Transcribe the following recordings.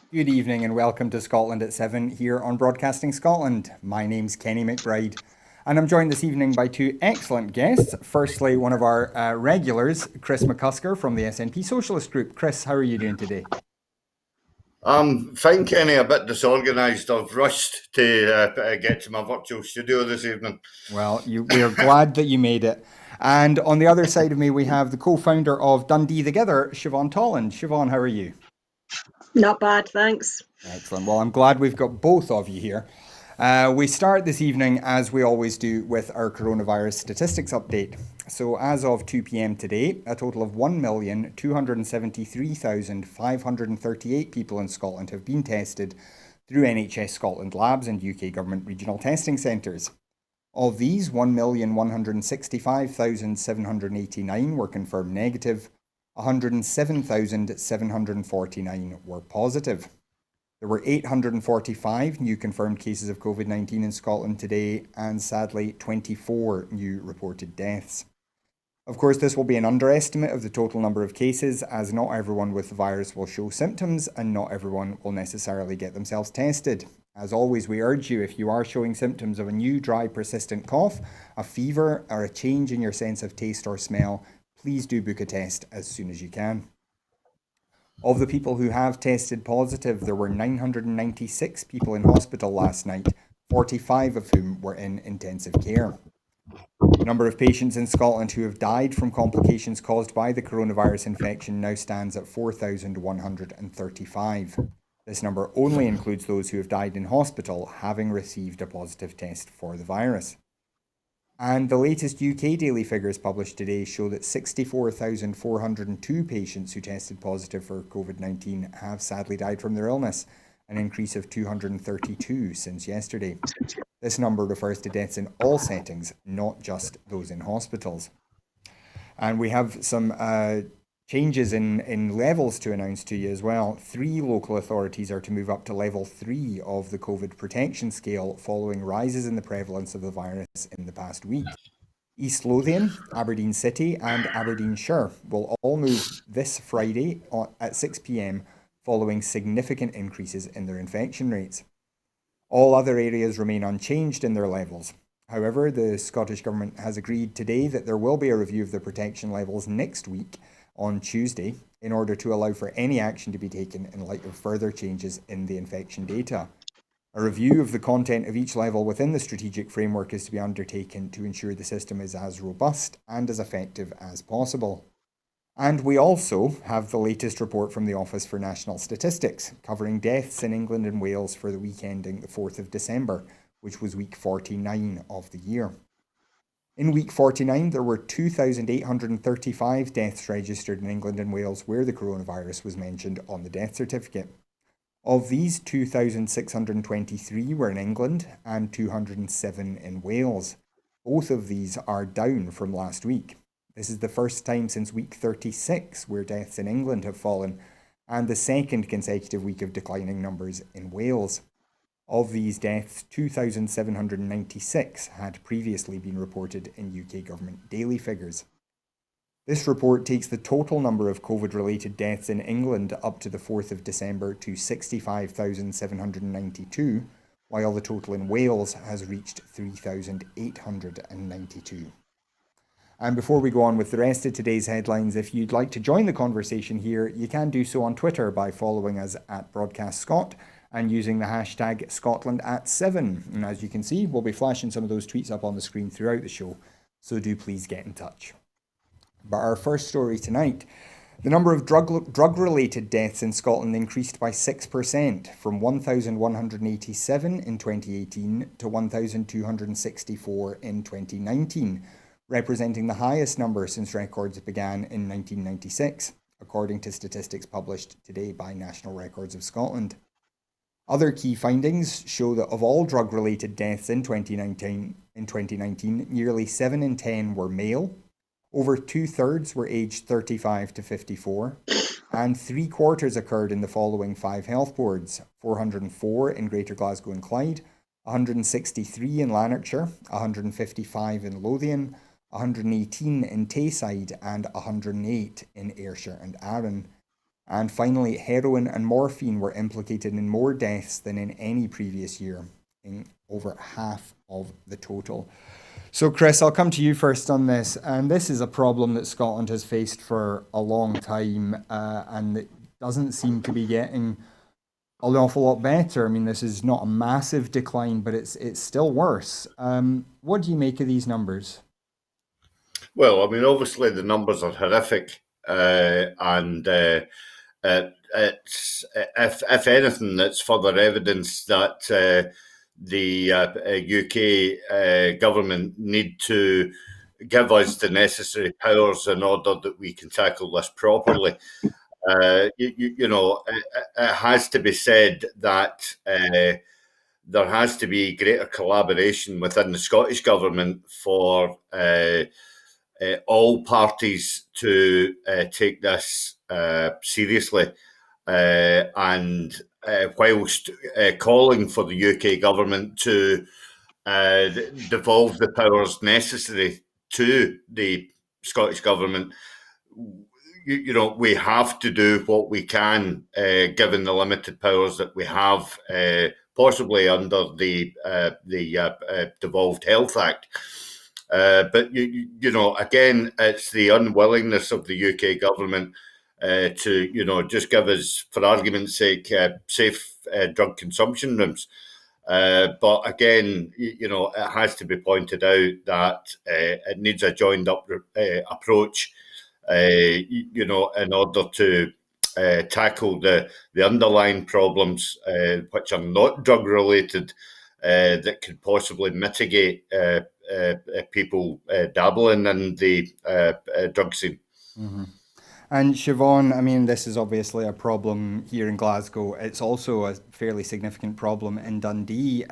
Good evening and welcome to Scotland at 7 here on Broadcasting Scotland. My name's Kenny McBride and I'm joined this evening by two excellent guests. Firstly, one of our regulars, Chris McCusker from the SNP Socialist Group. Chris, how are you doing today? Fine, Kenny, a bit disorganised. I've rushed to get to my virtual studio this evening. Well, we are glad that you made it. And on the other side of me, we have the co-founder of Dundee Together, Siobhan Tolland. Siobhan, how are you? Not bad, thanks. Excellent. Well, I'm glad we've got both of you here. We start this evening, as we always do, with our coronavirus statistics update. So, as of 2 p.m. today, a total of 1,273,538 people in Scotland have been tested through NHS Scotland labs and UK Government regional testing centres. Of these, 1,165,789 were confirmed negative, 107,749 were positive. There were 845 new confirmed cases of COVID-19 in Scotland today, and sadly, 24 new reported deaths. Of course, this will be an underestimate of the total number of cases, as not everyone with the virus will show symptoms, and not everyone will necessarily get themselves tested. As always, we urge you, if you are showing symptoms of a new, dry, persistent cough, a fever, or a change in your sense of taste or smell, please do book a test as soon as you can. Of the people who have tested positive, there were 996 people in hospital last night, 45 of whom were in intensive care. The number of patients in Scotland who have died from complications caused by the coronavirus infection now stands at 4,135. This number only includes those who have died in hospital, having received a positive test for the virus. And the latest UK daily figures published today show that 64,402 patients who tested positive for COVID-19 have sadly died from their illness, an increase of 232 since yesterday. This number refers to deaths in all settings, not just those in hospitals. And we have some changes in levels to announce to you as well. 3 local authorities are to move up to level 3 of the COVID protection scale following rises in the prevalence of the virus in the past week. East Lothian, Aberdeen City and Aberdeenshire will all move this Friday at 6 p.m. following significant increases in their infection rates. All other areas remain unchanged in their levels. However, the Scottish Government has agreed today that there will be a review of the protection levels next week on Tuesday in order to allow for any action to be taken in light of further changes in the infection data. A review of the content of each level within the strategic framework is to be undertaken to ensure the system is as robust and as effective as possible. And we also have the latest report from the Office for National Statistics covering deaths in England and Wales for the week ending the 4th of December, which was week 49 of the year. In week 49, there were 2,835 deaths registered in England and Wales where the coronavirus was mentioned on the death certificate. Of these, 2,623 were in England and 207 in Wales. Both of these are down from last week. This is the first time since week 36 where deaths in England have fallen, and the second consecutive week of declining numbers in Wales. Of these deaths, 2,796 had previously been reported in UK Government daily figures. This report takes the total number of COVID-related deaths in England up to the 4th of December to 65,792, while the total in Wales has reached 3,892. And before we go on with the rest of today's headlines, if you'd like to join the conversation here, you can do so on Twitter by following us at Broadcast Scot and using the hashtag Scotland at 7. And as you can see, we'll be flashing some of those tweets up on the screen throughout the show, so do please get in touch. But our first story tonight, the number of drug-related deaths in Scotland increased by 6% from 1,187 in 2018 to 1,264 in 2019, representing the highest number since records began in 1996, according to statistics published today by National Records of Scotland. Other key findings show that of all drug-related deaths in 2019, nearly 7 in 10 were male, over 2/3 were aged 35 to 54, and 3/4 occurred in the following 5 health boards: 404 in Greater Glasgow and Clyde, 163 in Lanarkshire, 155 in Lothian, 118 in Tayside, and 108 in Ayrshire and Arran. And finally, heroin and morphine were implicated in more deaths than in any previous year, in over half of the total. So, Chris, I'll come to you first on this. And this is a problem that Scotland has faced for a long time, and it doesn't seem to be getting an awful lot better. I mean, this is not a massive decline, but it's still worse. What do you make of these numbers? Well, I mean, obviously the numbers are horrific, and it's if anything, it's further evidence that the UK government need to give us the necessary powers in order that we can tackle this properly. You know, it has to be said that there has to be greater collaboration within the Scottish government for all parties to take this seriously, and whilst calling for the UK government to devolve the powers necessary to the Scottish government, you know, we have to do what we can, given the limited powers that we have, possibly under the Devolved Health Act. But you know, again, it's the unwillingness of the UK government to, you know, just give us, for argument's sake, safe drug consumption rooms. But again, you know, it has to be pointed out that it needs a joined up approach, you know, in order to tackle the underlying problems, which are not drug related, that could possibly mitigate people dabbling in the drug scene. Mm-hmm. And Siobhan, I mean, this is obviously a problem here in Glasgow. It's also a fairly significant problem in Dundee.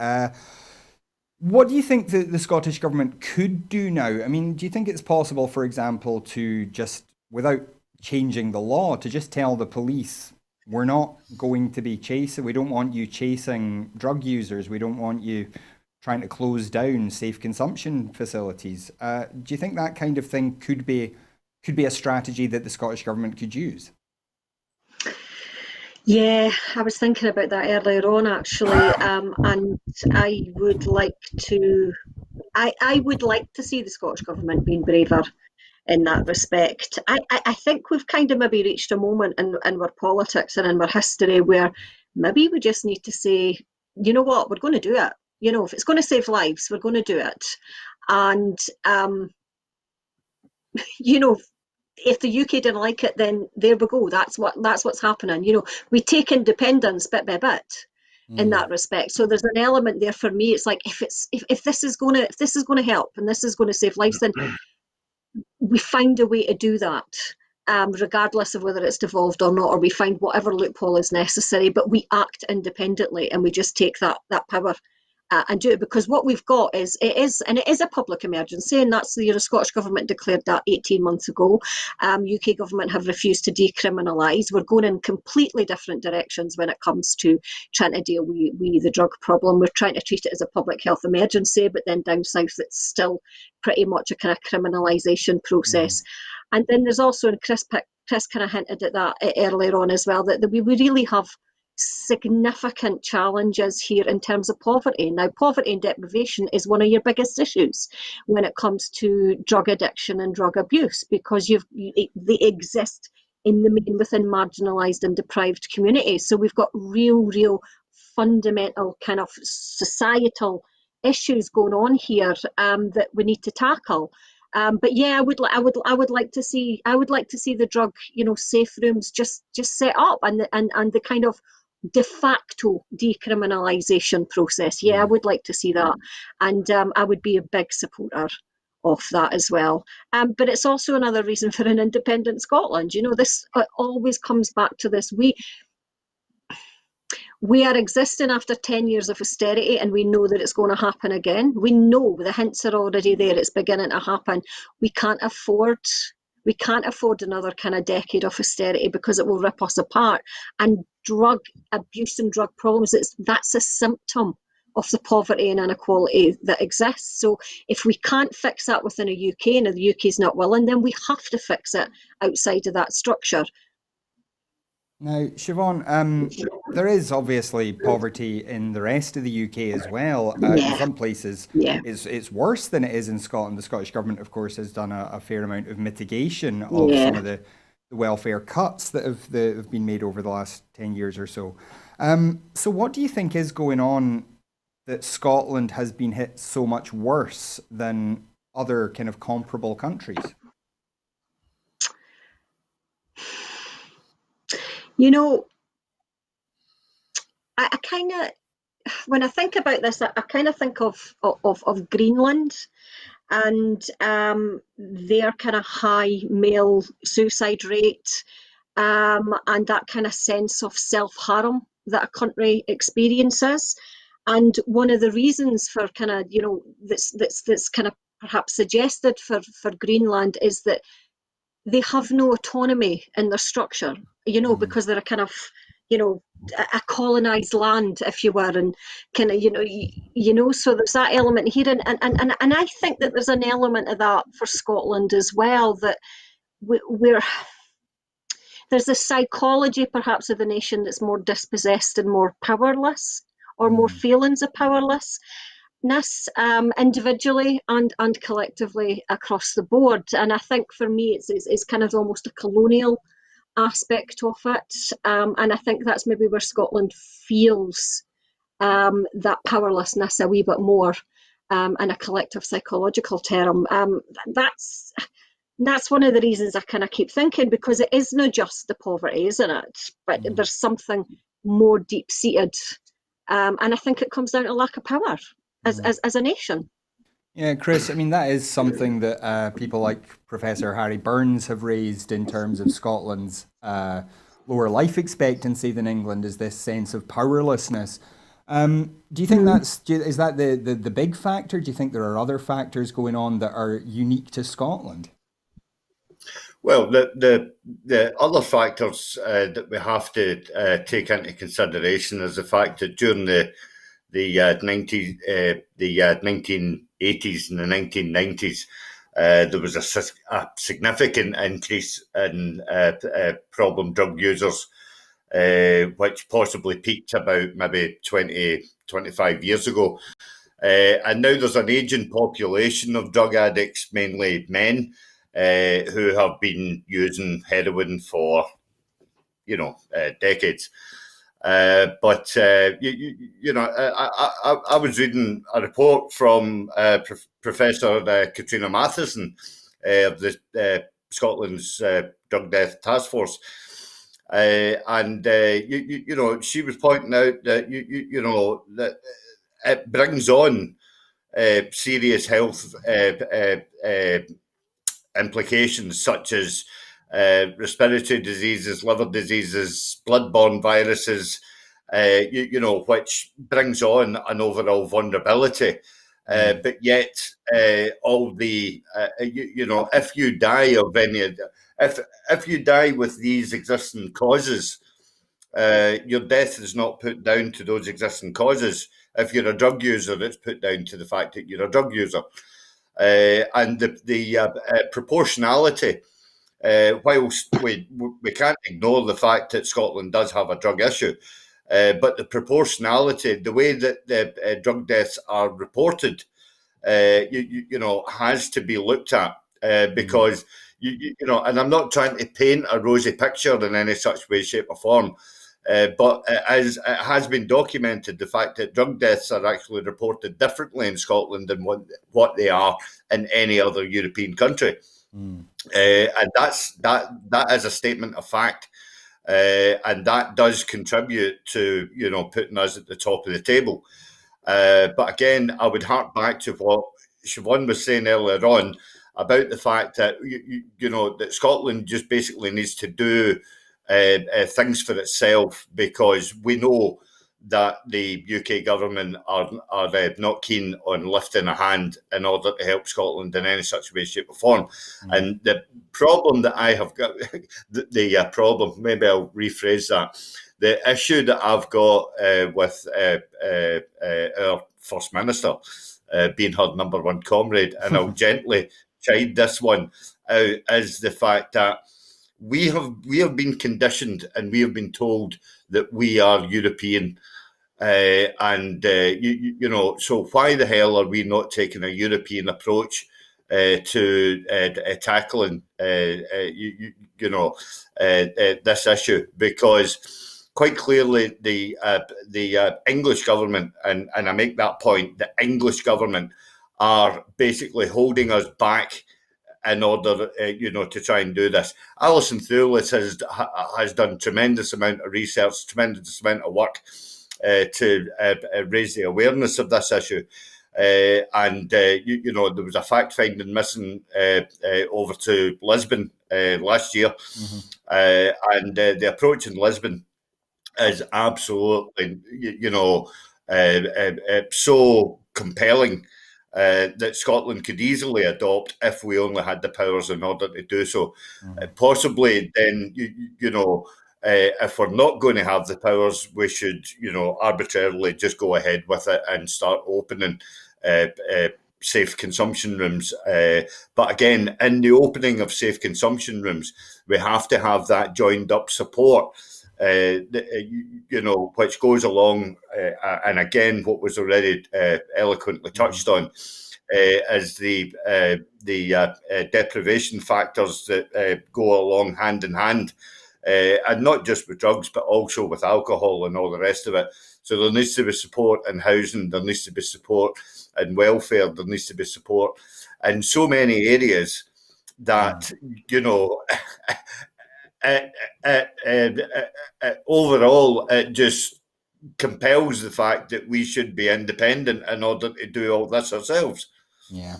What do you think that the Scottish Government could do now? I mean, do you think it's possible, for example, to just, without changing the law, to just tell the police, we're not going to be chasing, we don't want you chasing drug users, we don't want you trying to close down safe consumption facilities? Do you think that kind of thing could be a strategy that the Scottish Government could use? Yeah, I was thinking about that earlier on actually, and I would like to, I would like to see the Scottish Government being braver in that respect. I think we've kind of maybe reached a moment in our politics and in our history where maybe we just need to say, you know what, we're going to do it. You know, if it's going to save lives, we're going to do it. And, you know, if the UK didn't like it, then there we go. That's what's happening. You know, we take independence bit by bit in that respect. So there's an element there for me. It's like if this is going to help and this is going to save lives, then we find a way to do that, regardless of whether it's devolved or not, or we find whatever loophole is necessary. But we act independently and we just take that power and do it, because what we've got is it is a public emergency, and that's the Scottish Government declared that 18 months ago. UK government have refused to decriminalise. We're going in completely different directions when it comes to trying to deal with the drug problem. We're trying to treat it as a public health emergency, but then down south it's still pretty much a kind of criminalisation process. And then there's also, and Chris kind of hinted at that earlier on as well, that we really have significant challenges here in terms of poverty. Now, poverty and deprivation is one of your biggest issues when it comes to drug addiction and drug abuse, because they exist in the main within marginalised and deprived communities. So we've got real fundamental kind of societal issues going on here that we need to tackle. But yeah, I would like to see the drug, you know, safe rooms just set up, and the kind of de facto decriminalisation process. Yeah, I would like to see that, and I would be a big supporter of that as well. But it's also another reason for an independent Scotland. You know, this always comes back to this. We are existing after 10 years of austerity, and we know that it's going to happen again. We know the hints are already there. It's beginning to happen. We can't afford another kind of decade of austerity, because it will rip us apart. And drug abuse and drug problems, that's a symptom of the poverty and inequality that exists. So if we can't fix that within a UK, and the UK is not willing, then we have to fix it outside of that structure. Now, Siobhan, there is obviously poverty in the rest of the UK as well. In Yeah, some places, yeah, it's worse than it is in Scotland. The Scottish Government, of course, has done a fair amount of mitigation of some yeah. of the welfare cuts that have been made over the last 10 years or so. So, what do you think is going on that Scotland has been hit so much worse than other kind of comparable countries? You know, I kind of, when I think about this, I kind of think of Greenland and their kind of high male suicide rate, and that kind of sense of self-harm that a country experiences. And one of the reasons for kind of, that's kind of perhaps suggested for Greenland is that they have no autonomy in their structure, Mm, because they're a kind of, you know, a colonized land, if you were, and kind of, so there's that element here. And I think that there's an element of that for Scotland as well, that we're there's a psychology perhaps of the nation that's more dispossessed and more powerless, or more mm, feelings of powerlessness, individually and collectively across the board. And I think for me, it's kind of almost a colonial aspect of it. And I think that's maybe where Scotland feels that powerlessness a wee bit more, in a collective psychological term. That's one of the reasons I kind of keep thinking, because it isn't just the poverty, isn't it? But mm, there's something more deep seated, and I think it comes down to lack of power as mm. as a nation. Yeah, Chris, I mean, that is something that people like Professor Harry Burns have raised in terms of Scotland's lower life expectancy than England, is this sense of powerlessness. Do you think Mm. is that the big factor? Do you think there are other factors going on that are unique to Scotland? Well, the other factors that we have to take into consideration is the fact that during the 1980s and the 1990s, there was a significant increase in problem drug users, which possibly peaked about maybe 20, 25 years ago. And now there's an aging population of drug addicts, mainly men, who have been using heroin for, decades. I was reading a report from Professor Katrina Matheson of the Scotland's Drug Death Task Force, and she was pointing out that that it brings on serious health implications such as respiratory diseases, liver diseases, bloodborne viruses, which brings on an overall vulnerability. Mm, But yet, all the if you die of if you die with these existing causes, your death is not put down to those existing causes. If you're a drug user, it's put down to the fact that you're a drug user. And the proportionality, whilst we can't ignore the fact that Scotland does have a drug issue, but the proportionality, the way that the drug deaths are reported, has to be looked at, mm, because and I'm not trying to paint a rosy picture in any such way, shape, or form. But as it has been documented, the fact that drug deaths are actually reported differently in Scotland than what they are in any other European country, mm, and that is a statement of fact, and that does contribute to putting us at the top of the table. But again, I would hark back to what Siobhan was saying earlier on about the fact that that Scotland just basically needs to do things for itself, because we know that the UK government are not keen on lifting a hand in order to help Scotland in any such way, shape, or form. mm, And the problem that I have got, the problem, maybe I'll rephrase that. The issue that I've got with our First Minister being her number one comrade, and I'll gently chide this one out, is the fact that we have been conditioned and we have been told that we are European. So why the hell are we not taking a European approach to tackling this issue? Because quite clearly the English government, and I make that point, the English government are basically holding us back in order, to try and do this. Alison Thewlis has done tremendous amount of research, tremendous amount of work to raise the awareness of this issue. There was a fact-finding mission over to Lisbon last year, and the approach in Lisbon is absolutely, so compelling that Scotland could easily adopt if we only had the powers in order to do so. Possibly, then, if we're not going to have the powers, we should, arbitrarily just go ahead with it and start opening safe consumption rooms. But again, in the opening of safe consumption rooms, we have to have that joined up support, which goes along, and again, what was already eloquently touched on, is the deprivation factors that go along hand in hand. And not just with drugs, but also with alcohol and all the rest of it. So there needs to be support in housing, there needs to be support in welfare, there needs to be support in so many areas that, overall, it just compels the fact that we should be independent in order to do all this ourselves. Yeah.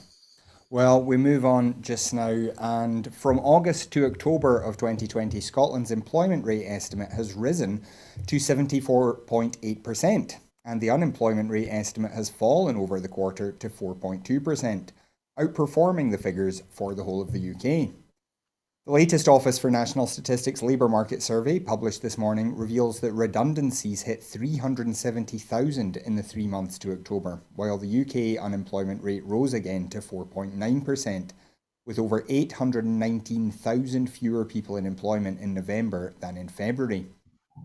Well, we move on just now, and from August to October of 2020, Scotland's employment rate estimate has risen to 74.8%, and the unemployment rate estimate has fallen over the quarter to 4.2%, outperforming the figures for the whole of the UK. The latest Office for National Statistics labour market survey, published this morning, reveals that redundancies hit 370,000 in the 3 months to October, while the UK unemployment rate rose again to 4.9%, with over 819,000 fewer people in employment in November than in February.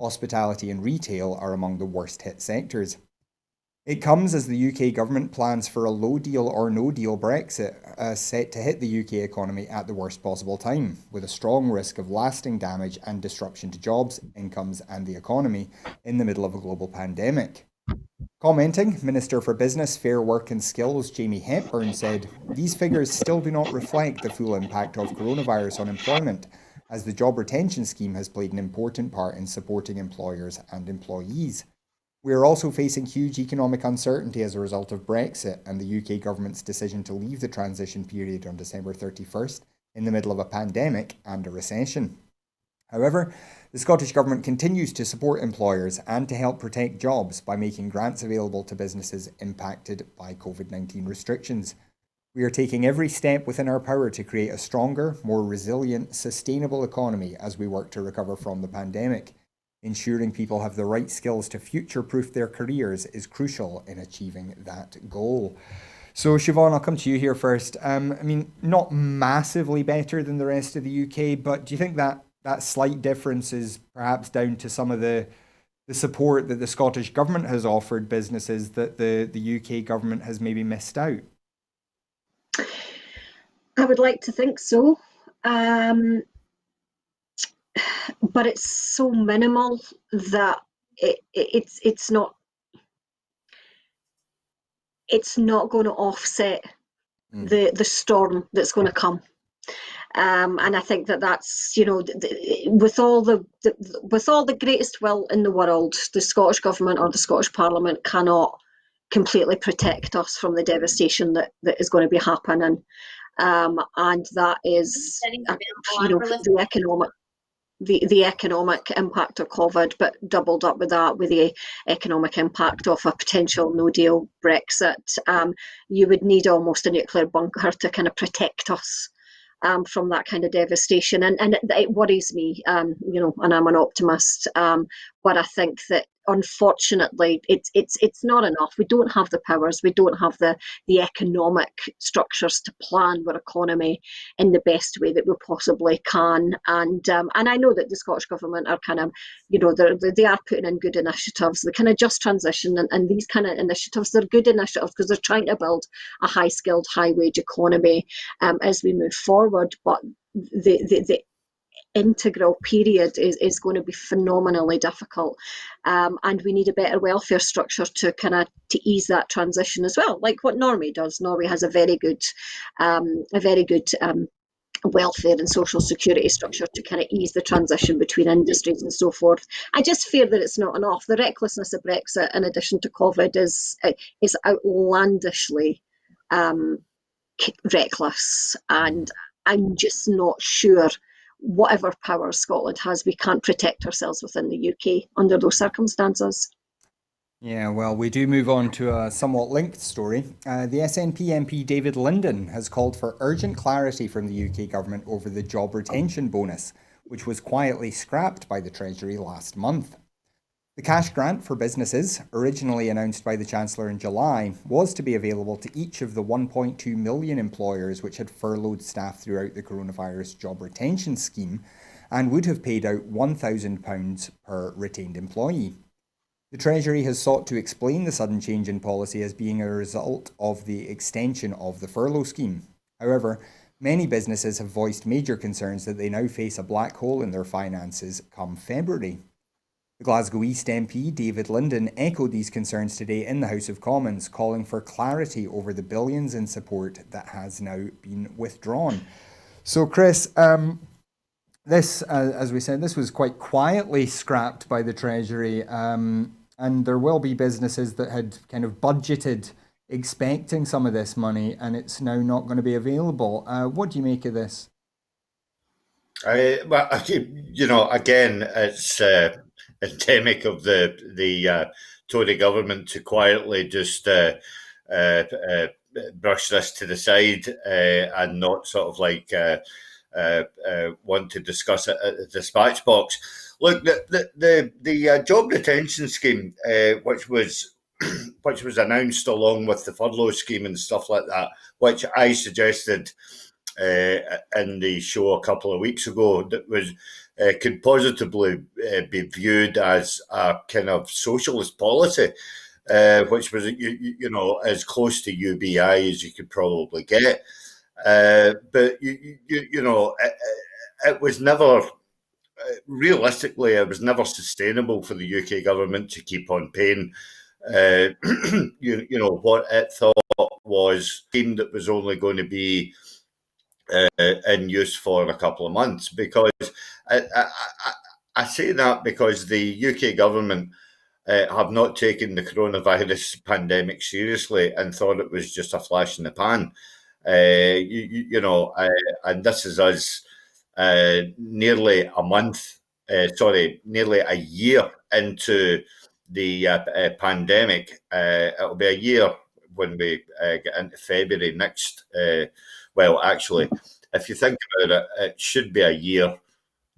Hospitality and retail are among the worst hit sectors. It comes as the UK government plans for a low deal or no deal Brexit, set to hit the UK economy at the worst possible time, with a strong risk of lasting damage and disruption to jobs, incomes and the economy in the middle of a global pandemic. Commenting, Minister for Business, Fair Work and Skills Jamie Hepburn said, "These figures still do not reflect the full impact of coronavirus on employment, as the job retention scheme has played an important part in supporting employers and employees. We are also facing huge economic uncertainty as a result of Brexit and the UK government's decision to leave the transition period on December 31st in the middle of a pandemic and a recession. However, the Scottish Government continues to support employers and to help protect jobs by making grants available to businesses impacted by COVID-19 restrictions. We are taking every step within our power to create a stronger, more resilient, sustainable economy as we work to recover from the pandemic. Ensuring people have the right skills to future-proof their careers is crucial in achieving that goal." So, Siobhan, I'll come to you here first. Not massively better than the rest of the UK, but do you think that slight difference is perhaps down to some of the support that the Scottish Government has offered businesses that the UK Government has maybe missed out? I would like to think so. But it's so minimal that it's not going to offset the storm that's going to come. And I think that's, with all the greatest will in the world, the Scottish Government or the Scottish Parliament cannot completely protect us from the devastation that is going to be happening. And that is, the economic impact of COVID, but doubled up with that, with the economic impact of a potential no-deal Brexit. You would need almost a nuclear bunker to kind of protect us from that kind of devastation. And it worries me, and I'm an optimist, But I think that unfortunately it's not enough. We don't have the powers, we don't have the economic structures to plan our economy in the best way that we possibly can. And I know that the Scottish Government are kind of, they are putting in good initiatives, the kind of just transition and these kind of initiatives. They're good initiatives because they're trying to build a high skilled, high wage economy as we move forward. But the integral period is going to be phenomenally difficult, and we need a better welfare structure to ease that transition as well, like what Norway does. Norway has a very good welfare and social security structure to kind of ease the transition between industries and so forth. I just fear that it's not enough. The recklessness of Brexit, in addition to COVID, is outlandishly reckless, and I'm just not sure, whatever power Scotland has, we can't protect ourselves within the UK under those circumstances. Yeah, well, we do move on to a somewhat linked story. The SNP MP David Linden has called for urgent clarity from the UK government over the job retention bonus, which was quietly scrapped by the Treasury last month. The cash grant for businesses, originally announced by the Chancellor in July, was to be available to each of the 1.2 million employers which had furloughed staff throughout the coronavirus job retention scheme and would have paid out £1,000 per retained employee. The Treasury has sought to explain the sudden change in policy as being a result of the extension of the furlough scheme. However, many businesses have voiced major concerns that they now face a black hole in their finances come February. The Glasgow East MP, David Linden, echoed these concerns today in the House of Commons, calling for clarity over the billions in support that has now been withdrawn. So, Chris, this, as we said, this was quite quietly scrapped by the Treasury, and there will be businesses that had kind of budgeted expecting some of this money, and it's now not going to be available. What do you make of this? Well, again, it's endemic of the Tory government to quietly just brush this to the side and not sort of like want to discuss it at the dispatch box. Look, the job retention scheme, which was announced along with the furlough scheme and stuff like that, which I suggested in the show a couple of weeks ago, that was could positively be viewed as a kind of socialist policy, which was as close to UBI as you could probably get. But it was never realistically, it was never sustainable for the UK government to keep on paying. What it thought was a scheme that was only going to be in use for a couple of months, because I say that because the UK government have not taken the coronavirus pandemic seriously and thought it was just a flash in the pan. And this is us nearly a year into the pandemic. It'll be a year when we get into February next. Well, actually, if you think about it, it should be a year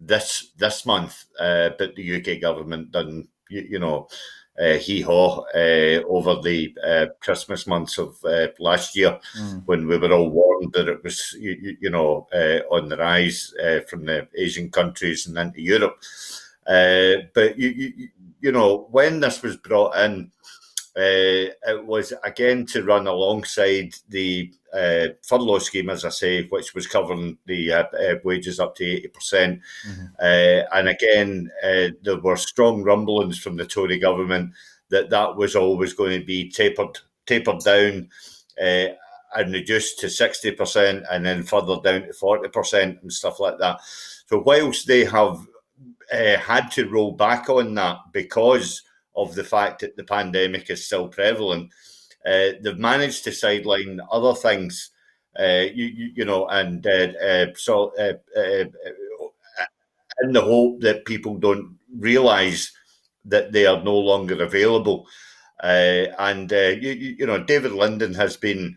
this month, but the UK government done, hee-haw over the Christmas months of last year, when we were all warned that it was, on the rise from the Asian countries and into Europe. But, when this was brought in, it was again to run alongside the furlough scheme, as I say, which was covering the wages up to 80%. And again, there were strong rumblings from the Tory government that was always going to be tapered down and reduced to 60% and then further down to 40% and stuff like that. So whilst they have had to roll back on that because of the fact that the pandemic is still prevalent, they've managed to sideline other things, in the hope that people don't realise that they are no longer available. David Linden has been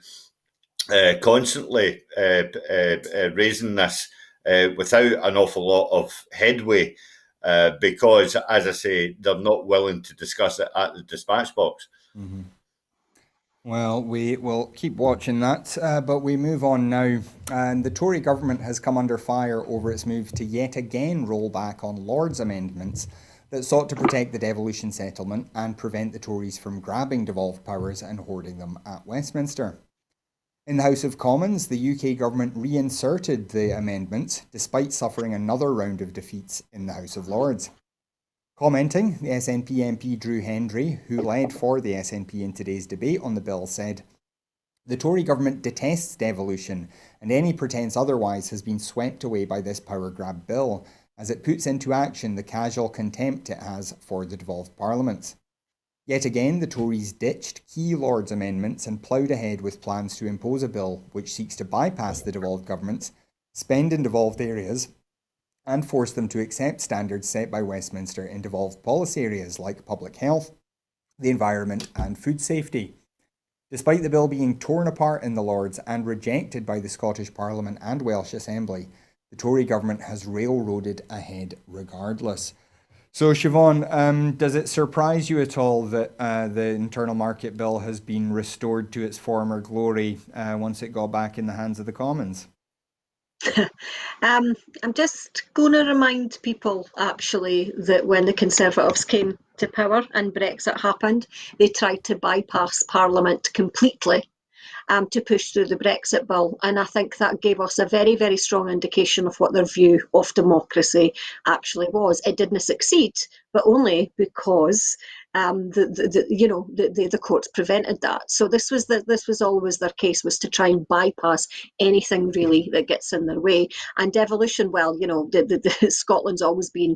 constantly raising this without an awful lot of headway. because, as I say, they're not willing to discuss it at the dispatch box. Mm-hmm. Well, we will keep watching that, but we move on now. And the Tory government has come under fire over its move to yet again roll back on Lord's amendments that sought to protect the devolution settlement and prevent the Tories from grabbing devolved powers and hoarding them at Westminster. In the House of Commons, the UK government reinserted the amendments despite suffering another round of defeats in the House of Lords. Commenting, the SNP MP Drew Hendry, who led for the SNP in today's debate on the bill, said, "The Tory government detests devolution, and any pretence otherwise has been swept away by this power grab bill, as it puts into action the casual contempt it has for the devolved parliaments." Yet again, the Tories ditched key Lords amendments and ploughed ahead with plans to impose a bill which seeks to bypass the devolved governments, spend in devolved areas, and force them to accept standards set by Westminster in devolved policy areas like public health, the environment, and food safety. Despite the bill being torn apart in the Lords and rejected by the Scottish Parliament and Welsh Assembly, the Tory government has railroaded ahead regardless. So, Siobhan, does it surprise you at all that the Internal Market Bill has been restored to its former glory once it got back in the hands of the Commons? I'm just going to remind people, actually, that when the Conservatives came to power and Brexit happened, they tried to bypass Parliament completely to push through the Brexit bill. And I think that gave us a very, very strong indication of what their view of democracy actually was. It didn't succeed, but only because the courts prevented that. So this was always their case, was to try and bypass anything really that gets in their way. And devolution, well, Scotland's always been,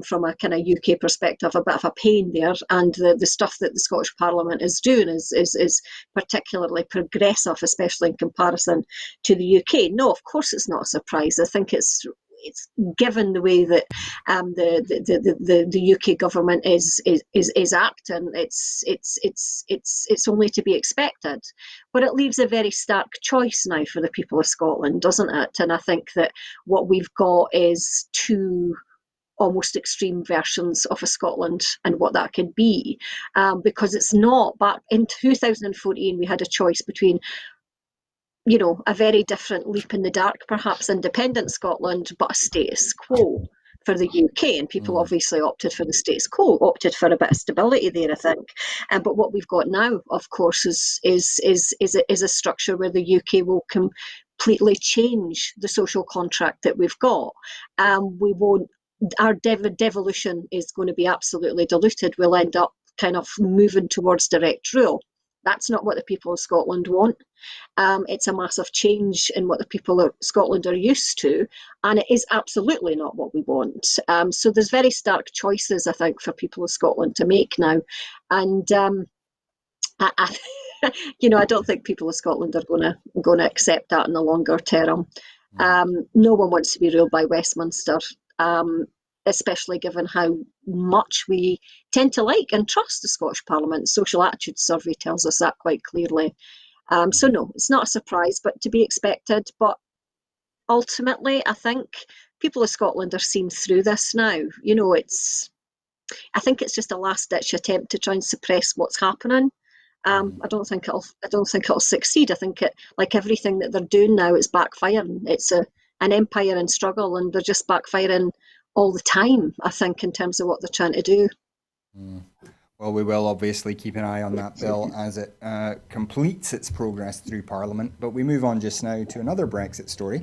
from a kind of UK perspective, a bit of a pain there. And the stuff that the Scottish Parliament is doing is particularly progressive, especially in comparison to the UK. No, of course it's not a surprise. I think it's given the way that the UK government is acting, it's only to be expected. But it leaves a very stark choice now for the people of Scotland, doesn't it? And I think that what we've got is two almost extreme versions of a Scotland and what that could be, because it's not. Back in 2014, we had a choice between a very different leap in the dark, perhaps independent Scotland, but a status quo for the UK. And people obviously opted for the status quo, opted for a bit of stability there, I think. But what we've got now, of course, is a structure where the UK will completely change the social contract that we've got. We won't. Our devolution is going to be absolutely diluted. We'll end up kind of moving towards direct rule. That's not what the people of Scotland want. It's a massive change in what the people of Scotland are used to, and it is absolutely not what we want. So there's very stark choices, I think, for people of Scotland to make now. And I don't think people of Scotland are going to accept that in the longer term. No one wants to be ruled by Westminster, especially given how much we tend to like and trust the Scottish Parliament. Social attitude survey tells us that quite clearly. So no, it's not a surprise, but to be expected. But ultimately, I think people of Scotland are seeing through this now. I think it's just a last-ditch attempt to try and suppress what's happening. I don't think it'll succeed. I think like everything that they're doing now, it's backfiring. It's an empire in struggle, and they're just backfiring all the time, I think, in terms of what they're trying to do. Well, we will obviously keep an eye on that bill as it completes its progress through Parliament. But we move on just now to another Brexit story.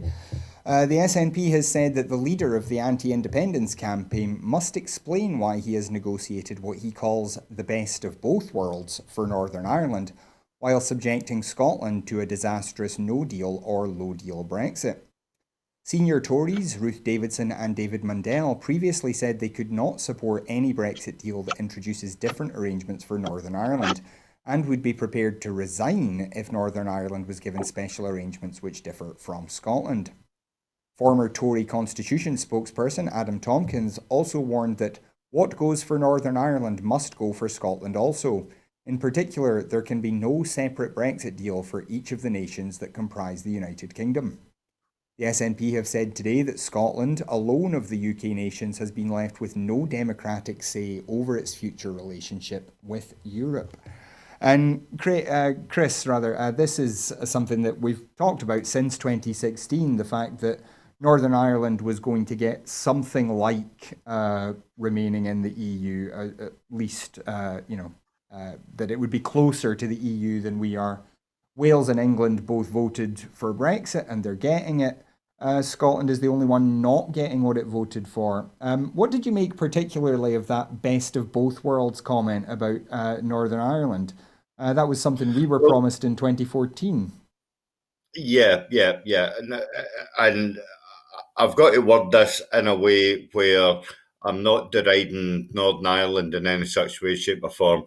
The SNP has said that the leader of the anti-independence campaign must explain why he has negotiated what he calls the best of both worlds for Northern Ireland, while subjecting Scotland to a disastrous no-deal or low-deal Brexit. Senior Tories Ruth Davidson and David Mundell previously said they could not support any Brexit deal that introduces different arrangements for Northern Ireland, and would be prepared to resign if Northern Ireland was given special arrangements which differ from Scotland. Former Tory Constitution spokesperson Adam Tompkins also warned that what goes for Northern Ireland must go for Scotland also. In particular, there can be no separate Brexit deal for each of the nations that comprise the United Kingdom. The SNP have said today that Scotland, alone of the UK nations, has been left with no democratic say over its future relationship with Europe. And Chris, this is something that we've talked about since 2016, the fact that Northern Ireland was going to get something like remaining in the EU, at least, that it would be closer to the EU than we are. Wales and England both voted for Brexit and they're getting it. Scotland is the only one not getting what it voted for. What did you make particularly of that best of both worlds comment about Northern Ireland? That was something we were promised in 2014. Yeah. And I've got to word this in a way where I'm not deriding Northern Ireland in any such way, shape, or form.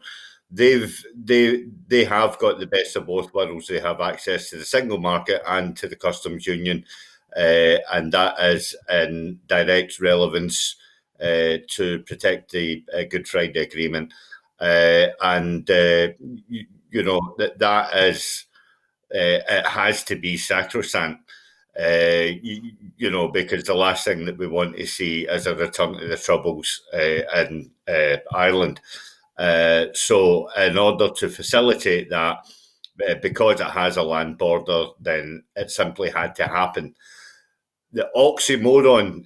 They have got the best of both worlds. They have access to the single market and to the customs union, and that is in direct relevance to protect the Good Friday Agreement. That is it has to be sacrosanct. Because the last thing that we want to see is a return to the Troubles in Ireland. So in order to facilitate that, because it has a land border, then it simply had to happen. The oxymoron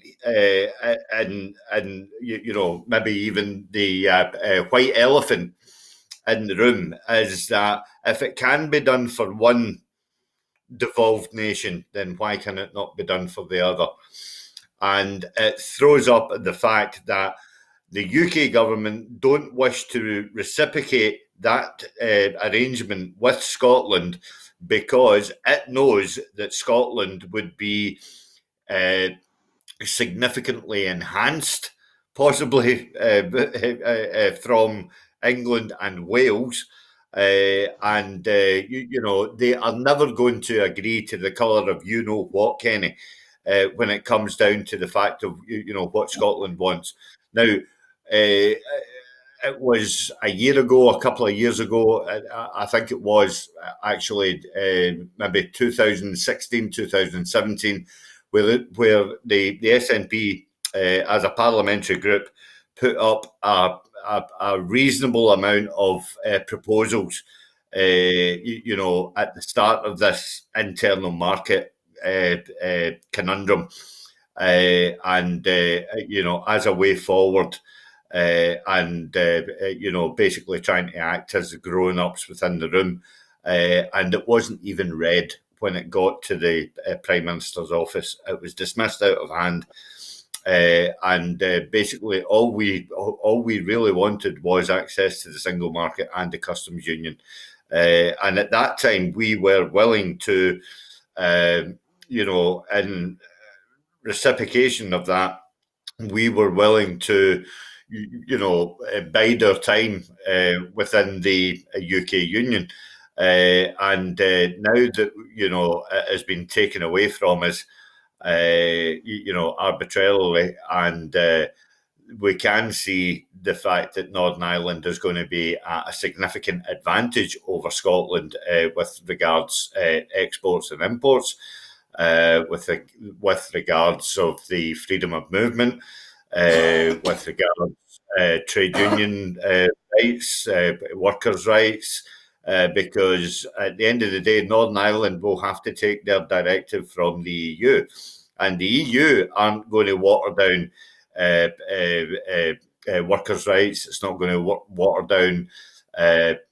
and maybe even the white elephant in the room is that if it can be done for one devolved nation, then why can it not be done for the other? And it throws up the fact that the UK government don't wish to reciprocate that arrangement with Scotland because it knows that Scotland would be significantly enhanced, possibly from England and Wales. They are never going to agree to the colour of you know what, Kenny, when it comes down to the fact of what Scotland wants. Now, it was a couple of years ago, I think it was actually maybe 2016, 2017, where the SNP as a parliamentary group put up a reasonable amount of proposals, at the start of this internal market conundrum, as a way forward, basically trying to act as the grown-ups within the room, and it wasn't even read when it got to the Prime Minister's office. It was dismissed out of hand. Basically all we really wanted was access to the single market and the customs union. And at that time, we were willing to, in reciprocation of that, we were willing to, bide our time within the UK union. Now that, it has been taken away from us, arbitrarily, and we can see the fact that Northern Ireland is going to be at a significant advantage over Scotland with regards exports and imports, with regards of the freedom of movement, with regards trade union rights, workers' rights. Because at the end of the day, Northern Ireland will have to take their directive from the EU. And the EU aren't going to water down workers' rights. It's not going to water down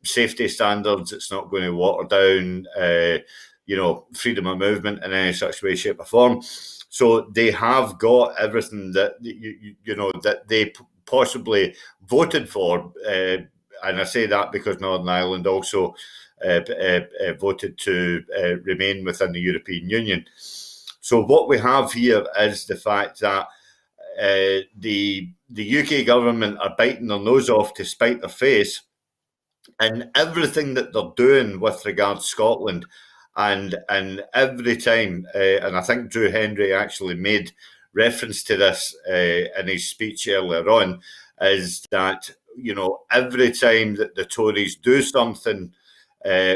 safety standards. It's not going to water down, freedom of movement in any such way, shape, or form. So they have got everything that that they possibly voted for. And I say that because Northern Ireland also voted to remain within the European Union. So what we have here is the fact that the UK government are biting their nose off to spite their face, and everything that they're doing with regards to Scotland, and every time, and I think Drew Hendry actually made reference to this in his speech earlier on, is that every time that the Tories do something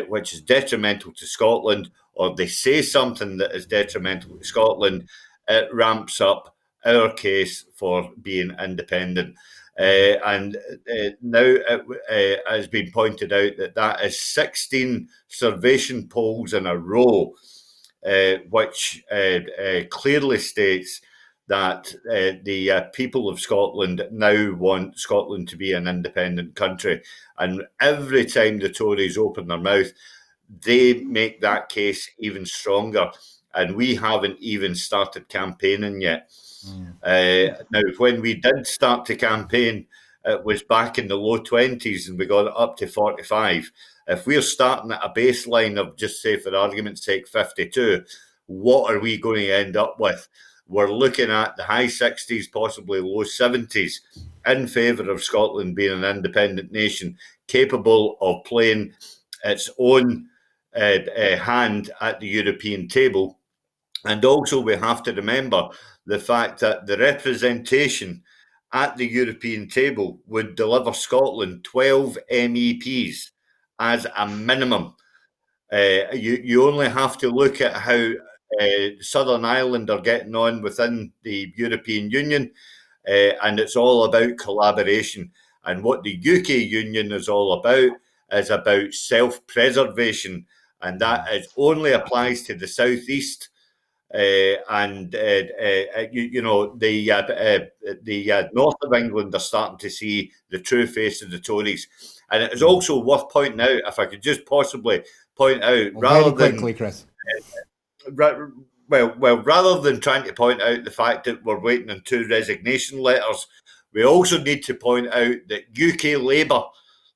which is detrimental to Scotland, or they say something that is detrimental to Scotland, it ramps up our case for being independent. And now it has been pointed out that is 16 Survation polls in a row, which clearly states that the people of Scotland now want Scotland to be an independent country. And every time the Tories open their mouth, they make that case even stronger. And we haven't even started campaigning yet. Now, when we did start to campaign, it was back in the low 20s and we got it up to 45. If we're starting at a baseline of, just say for argument's sake, 52, what are we going to end up with? We're looking at the high 60s, possibly low 70s, in favour of Scotland being an independent nation, capable of playing its own hand at the European table. And also we have to remember the fact that the representation at the European table would deliver Scotland 12 MEPs as a minimum. You only have to look at how Southern Ireland are getting on within the European Union, and it's all about collaboration. And what the UK Union is all about is about self-preservation, and that only applies to the southeast. The north of England are starting to see the true face of the Tories. And it is also worth pointing out, if I could just possibly point out, rather than trying to point out the fact that we're waiting on 2 resignation letters, we also need to point out that UK Labour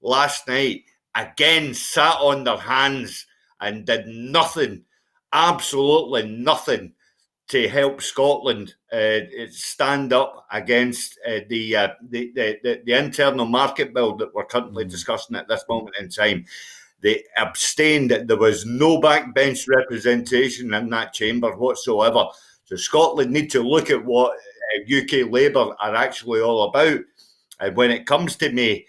last night again sat on their hands and did nothing, absolutely nothing, to help Scotland stand up against the internal market bill that we're currently discussing at this moment in time. They abstained. There was no backbench representation in that chamber whatsoever. So Scotland need to look at what UK Labour are actually all about. And when it comes to May,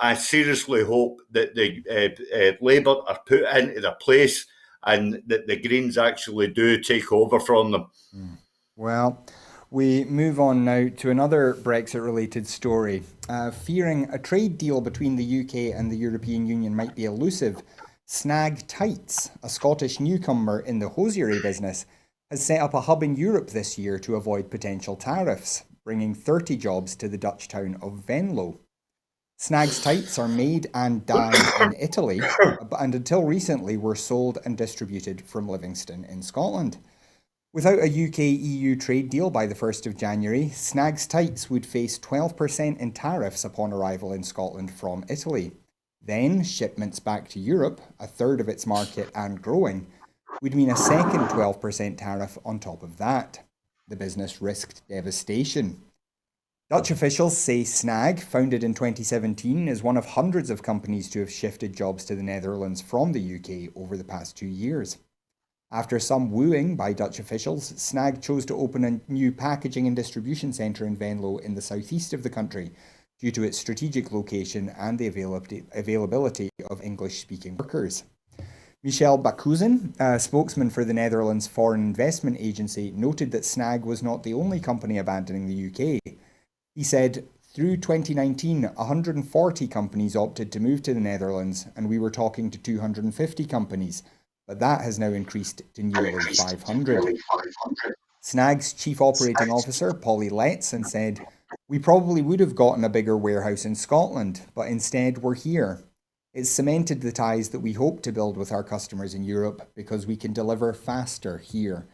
I seriously hope that the Labour are put into their place and that the Greens actually do take over from them. Well, we move on now to another Brexit-related story. Fearing a trade deal between the UK and the European Union might be elusive, Snag Tights, a Scottish newcomer in the hosiery business, has set up a hub in Europe this year to avoid potential tariffs, bringing 30 jobs to the Dutch town of Venlo. Snag's tights are made and dyed in Italy, and until recently were sold and distributed from Livingston in Scotland. Without a UK-EU trade deal by the 1st of January, Snag's tights would face 12% in tariffs upon arrival in Scotland from Italy. Then, shipments back to Europe, a third of its market and growing, would mean a second 12% tariff on top of that. The business risked devastation. Dutch officials say Snag, founded in 2017, is one of hundreds of companies to have shifted jobs to the Netherlands from the UK over the past 2 years. After some wooing by Dutch officials, Snag chose to open a new packaging and distribution centre in Venlo in the southeast of the country due to its strategic location and the availability of English-speaking workers. Michel Bakuzen, a spokesman for the Netherlands Foreign Investment Agency, noted that Snag was not the only company abandoning the UK. He said, through 2019, 140 companies opted to move to the Netherlands, and we were talking to 250 companies, but that has now increased to nearly 500. Snag's chief operating officer, Polly Letson, said, "We probably would have gotten a bigger warehouse in Scotland, but instead we're here. It's cemented the ties that we hope to build with our customers in Europe because we can deliver faster here."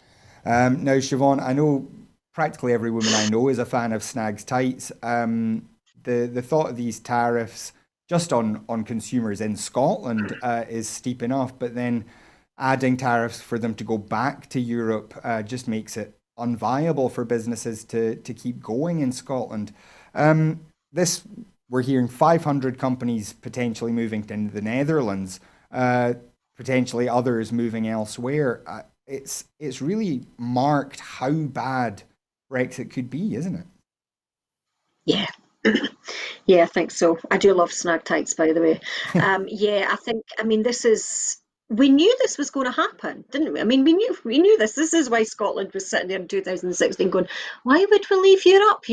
Now, Siobhan, I know practically every woman I know is a fan of Snag's tights. The thought of these tariffs just on consumers in Scotland is steep enough, but then adding tariffs for them to go back to Europe just makes it unviable for businesses to keep going in Scotland. We're hearing 500 companies potentially moving to the Netherlands, potentially others moving elsewhere. It's really marked how bad Brexit could be, isn't it? Yeah. Yeah, I think so. I do love Snag tights, by the way. Yeah, I mean, this is we knew this was going to happen, didn't we? I mean, we knew this. This is why Scotland was sitting there in 2016 going, why would we leave Europe?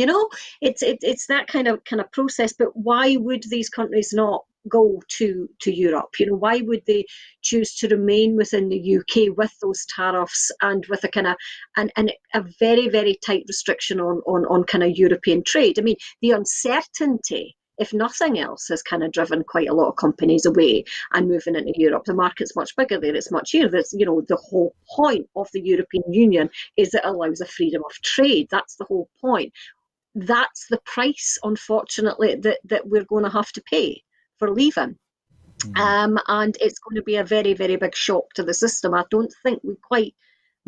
It's that kind of process. But why would these countries not go to Europe? Why would they choose to remain within the UK with those tariffs and with a kind of and a very, very tight restriction on kind of European trade? I mean, the uncertainty, if nothing else, has kind of driven quite a lot of companies away and moving into Europe. The market's much bigger there. It's much here. The whole point of the European Union is it allows a freedom of trade. That's the whole point. That's the price, unfortunately, that we're going to have to pay for leaving. And it's going to be a very, very big shock to the system. I don't think we quite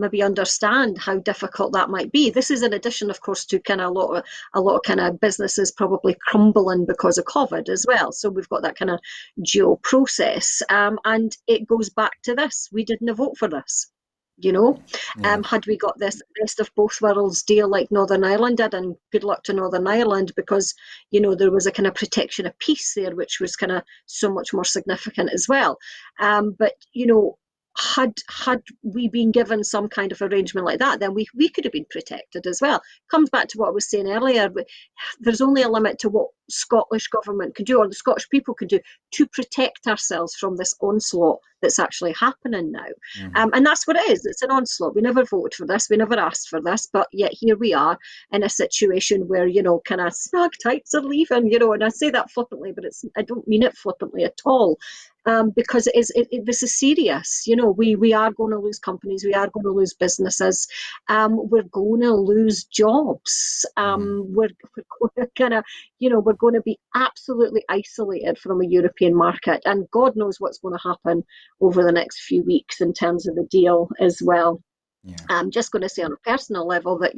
maybe understand how difficult that might be. This is in addition, of course, to kind of a lot of kind of businesses probably crumbling because of COVID as well. So we've got that kind of dual process, and it goes back to this: we didn't vote for this. Had we got this best of both worlds deal like Northern Ireland did, and good luck to Northern Ireland, because there was a kind of protection of peace there, which was kind of so much more significant as well. But had we been given some kind of arrangement like that, then we could have been protected as well. Comes back to what I was saying earlier. There's only a limit to what Scottish government can do, or the Scottish people can do, to protect ourselves from this onslaught that's actually happening now. And that's what it is. It's an onslaught. We never voted for this. We never asked for this. But yet here we are in a situation where, kind of snag types are leaving, and I say that flippantly, but I don't mean it flippantly at all. Because this is serious. We are going to lose companies. We are going to lose businesses. We're going to lose jobs. We're going to be absolutely isolated from a European market, and God knows what's going to happen over the next few weeks in terms of the deal as well. Yeah. I'm just going to say on a personal level that,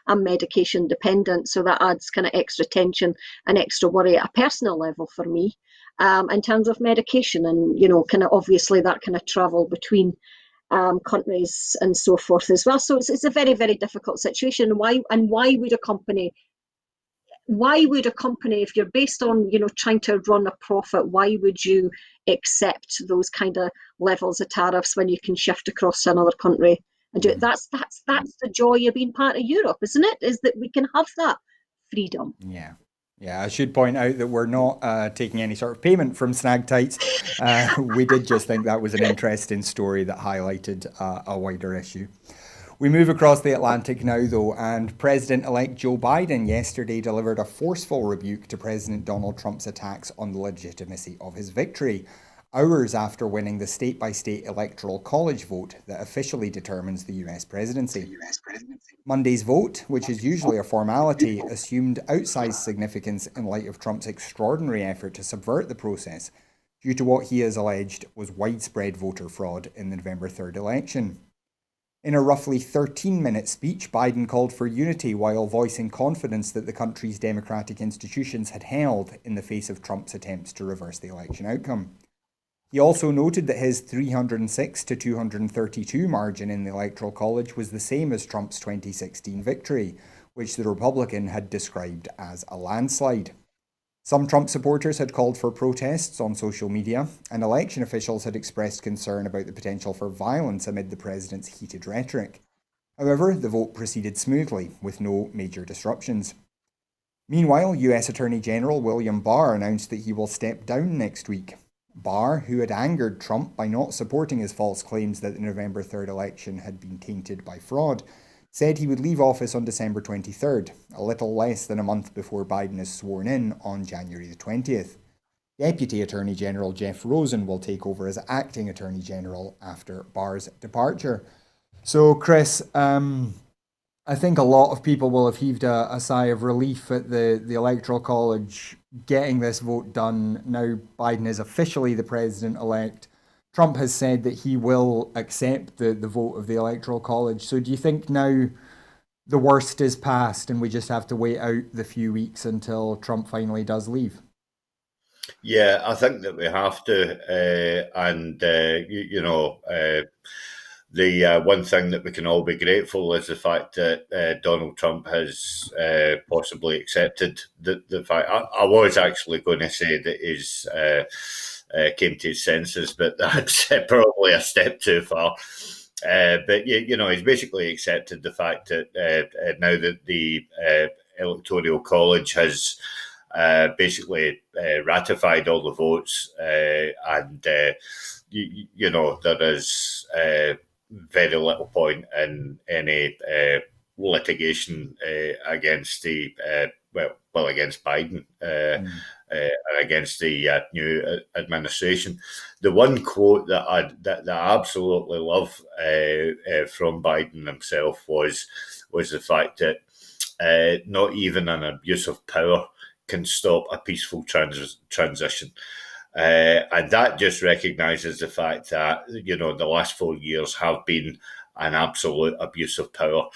I'm medication dependent, so that adds kind of extra tension and extra worry at a personal level for me, in terms of medication, and, kind of obviously that kind of travel between countries and so forth as well. So it's a very, very difficult situation. Why would a company, if you're based on, trying to run a profit, why would you accept those kind of levels of tariffs when you can shift across to another country and do it? That's the joy of being part of Europe, isn't it? Is that we can have that freedom. Yeah. Yeah, I should point out that we're not taking any sort of payment from Snag Tights. We did just think that was an interesting story that highlighted a wider issue. We move across the Atlantic now, though, and President-elect Joe Biden yesterday delivered a forceful rebuke to President Donald Trump's attacks on the legitimacy of his victory, hours after winning the state-by-state electoral college vote that officially determines the US presidency. Monday's vote, which is usually a formality, assumed outsized significance in light of Trump's extraordinary effort to subvert the process due to what he has alleged was widespread voter fraud in the November 3rd election. In a roughly 13-minute speech, Biden called for unity while voicing confidence that the country's democratic institutions had held in the face of Trump's attempts to reverse the election outcome. He also noted that his 306 to 232 margin in the Electoral College was the same as Trump's 2016 victory, which the Republican had described as a landslide. Some Trump supporters had called for protests on social media, and election officials had expressed concern about the potential for violence amid the president's heated rhetoric. However, the vote proceeded smoothly, with no major disruptions. Meanwhile, US Attorney General William Barr announced that he will step down next week. Barr, who had angered Trump by not supporting his false claims that the November 3rd election had been tainted by fraud, said he would leave office on December 23rd, a little less than a month before Biden is sworn in on January the 20th. Deputy Attorney General Jeff Rosen will take over as acting Attorney General after Barr's departure. So, Chris, I think a lot of people will have heaved a sigh of relief at the Electoral College getting this vote done. Now Biden is officially the president-elect. Trump has said that he will accept the vote of the Electoral College. So do you think now the worst is past and we just have to wait out the few weeks until Trump finally does leave? Yeah, I think that we have to. The one thing that we can all be grateful is the fact that Donald Trump has possibly accepted the fact. I was actually going to say that his came to his senses, but that's probably a step too far. But he's basically accepted the fact that now that the Electoral College has basically ratified all the votes, and there is very little point in any litigation against the against Biden and against the new administration. The one quote that I absolutely love from Biden himself was the fact that not even an abuse of power can stop a peaceful transition. And that just recognises the fact that, the last 4 years have been an absolute abuse of power.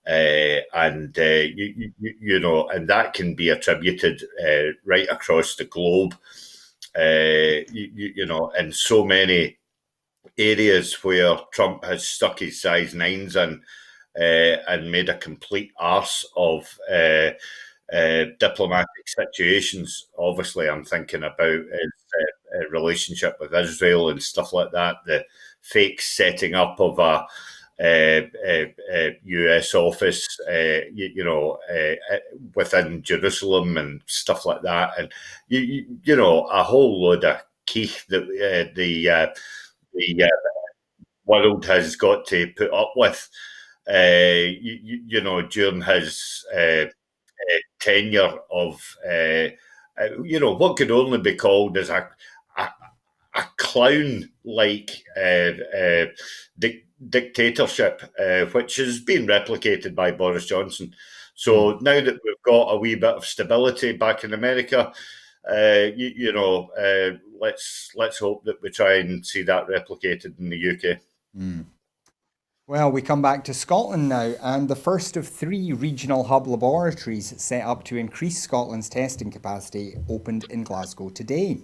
And that can be attributed right across the globe, in so many areas where Trump has stuck his size 9s in and made a complete arse of diplomatic situations. Obviously, I'm thinking about his relationship with Israel and stuff like that, the fake setting up of a US office, within Jerusalem and stuff like that, and a whole load of keech that the world has got to put up with, during his tenure of what could only be called as a clown-like dictatorship, which has been replicated by Boris Johnson. So now that we've got a wee bit of stability back in America, let's hope that we try and see that replicated in the UK. Well, we come back to Scotland now, and the first of 3 regional hub laboratories set up to increase Scotland's testing capacity opened in Glasgow today.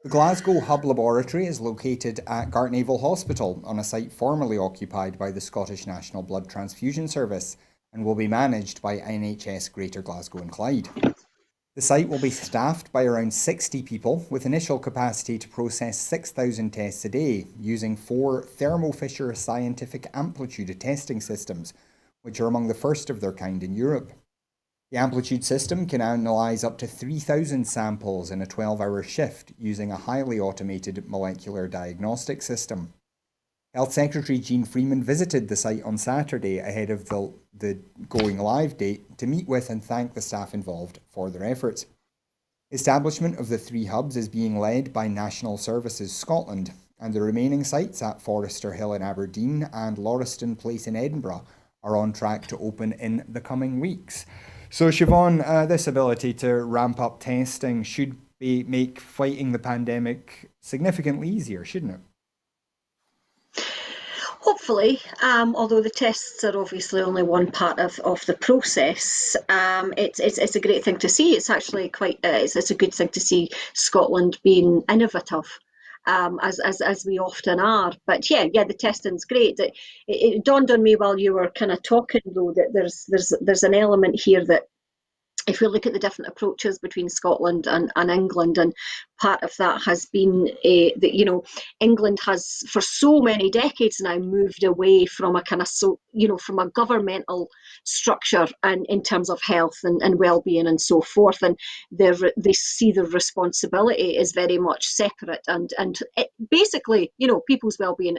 The Glasgow Hub Laboratory is located at Gartnavel Hospital on a site formerly occupied by the Scottish National Blood Transfusion Service and will be managed by NHS Greater Glasgow and Clyde. The site will be staffed by around 60 people with initial capacity to process 6,000 tests a day using 4 Thermo Fisher scientific amplitude testing systems, which are among the first of their kind in Europe. The Amplitude system can analyse up to 3,000 samples in a 12-hour shift using a highly automated molecular diagnostic system. Health Secretary Jeane Freeman visited the site on Saturday ahead of the going live date to meet with and thank the staff involved for their efforts. Establishment of the 3 hubs is being led by National Services Scotland, and the remaining sites at Forester Hill in Aberdeen and Lauriston Place in Edinburgh are on track to open in the coming weeks. So Siobhan, this ability to ramp up testing should make fighting the pandemic significantly easier, shouldn't it? Hopefully, although the tests are obviously only one part of the process, it's a great thing to see. It's actually it's a good thing to see Scotland being innovative, as we often are. But yeah, the testing's great. It dawned on me while you were kind of talking, though, that there's an element here that, if we look at the different approaches between Scotland and England, and part of that has been that England has for so many decades now moved away from a kind of from a governmental structure and in terms of health and well-being and so forth, and they see the responsibility is very much separate, and it, basically people's well-being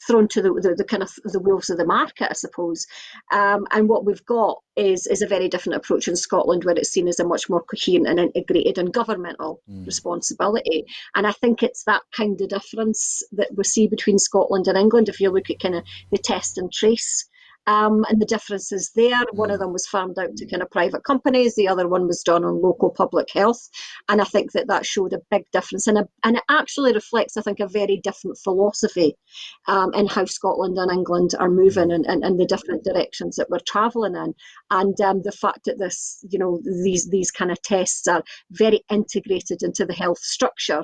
thrown to the kind of the wolves of the market, I suppose. And what we've got is a very different approach in Scotland, where it's seen as a much more coherent and integrated and governmental responsibility. And I think it's that kind of difference that we see between Scotland and England. If you look at kind of the test and trace, and the differences there, one of them was farmed out to kind of private companies, the other one was done on local public health, and I think that showed a big difference, and it actually reflects, I think, a very different philosophy in how Scotland and England are moving and the different directions that we're travelling in, and the fact that these kind of tests are very integrated into the health structure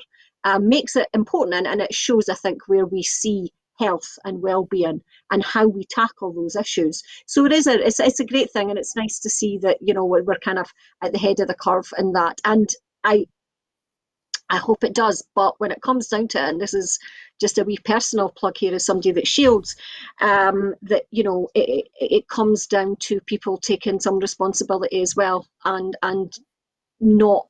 makes it important, and it shows, I think, where we see health and well-being and how we tackle those issues. So it's a great thing, and it's nice to see that we're kind of at the head of the curve in that. And I hope it does. But when it comes down to it, and this is just a wee personal plug here as somebody that shields, that, you know, it comes down to people taking some responsibility as well, and not,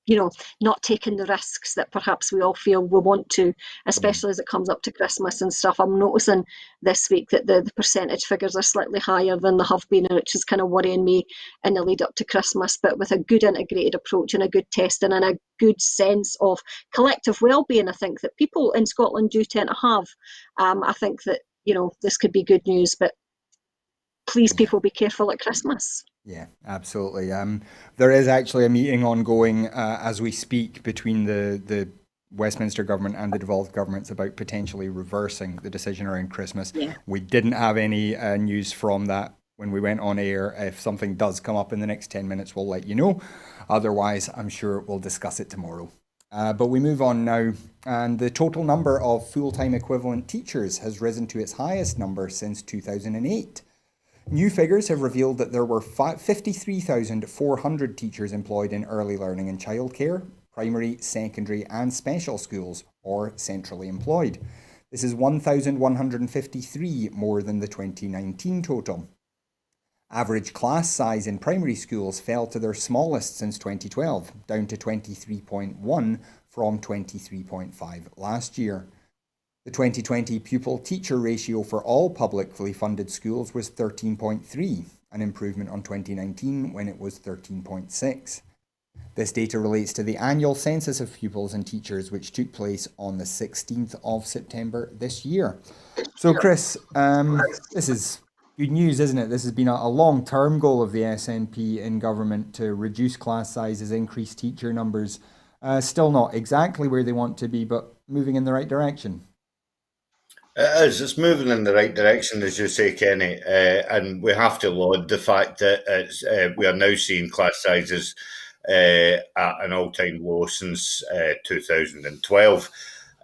you know, not taking the risks that perhaps we all feel we want to, especially as it comes up to Christmas and stuff. I'm noticing this week that the percentage figures are slightly higher than they have been, which is kind of worrying me in the lead up to Christmas. But with a good integrated approach and a good testing and a good sense of collective well-being, I think that people in Scotland do tend to have. I think that, you know, this could be good news, but please, people, be careful at Christmas. Yeah, absolutely. There is actually a meeting ongoing as we speak between the Westminster government and the devolved governments about potentially reversing the decision around Christmas. Yeah. We didn't have any news from that when we went on air. If something does come up in the next 10 minutes, we'll let you know. Otherwise, I'm sure we'll discuss it tomorrow. But we move on now, and the total number of full-time equivalent teachers has risen to its highest number since 2008. New figures have revealed that there were 53,400 teachers employed in early learning and childcare, primary, secondary and special schools, or centrally employed. This is 1,153 more than the 2019 total. Average class size in primary schools fell to their smallest since 2012, down to 23.1 from 23.5 last year. The 2020 pupil-teacher ratio for all publicly funded schools was 13.3, an improvement on 2019 when it was 13.6. This data relates to the annual census of pupils and teachers, which took place on the 16th of September this year. So, Chris, this is good news, isn't it? This has been a long-term goal of the SNP in government to reduce class sizes, increase teacher numbers. Still not exactly where they want to be, but moving in the right direction. It is. It's moving in the right direction, as you say, Kenny, and we have to laud the fact that we are now seeing class sizes at an all-time low since 2012.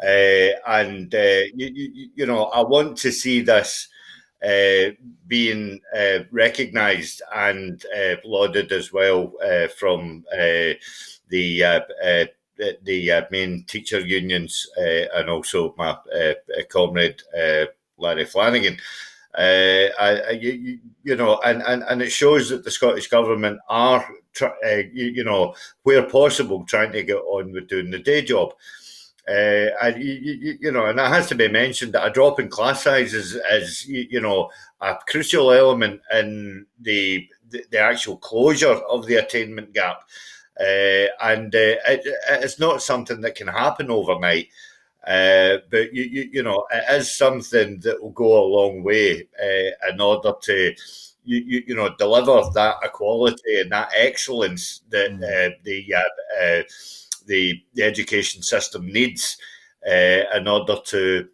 You know, I want to see this being recognised and lauded as well from the main teacher unions and also my comrade Larry Flanagan. You know, and it shows that the Scottish Government are, you know, where possible, trying to get on with doing the day job. You know, and it has to be mentioned that a drop in class sizes is, you know, a crucial element in the actual closure of the attainment gap. It's not something that can happen overnight. But you know, it is something that will go a long way in order to you know, deliver that equality and that excellence that the education system needs in order to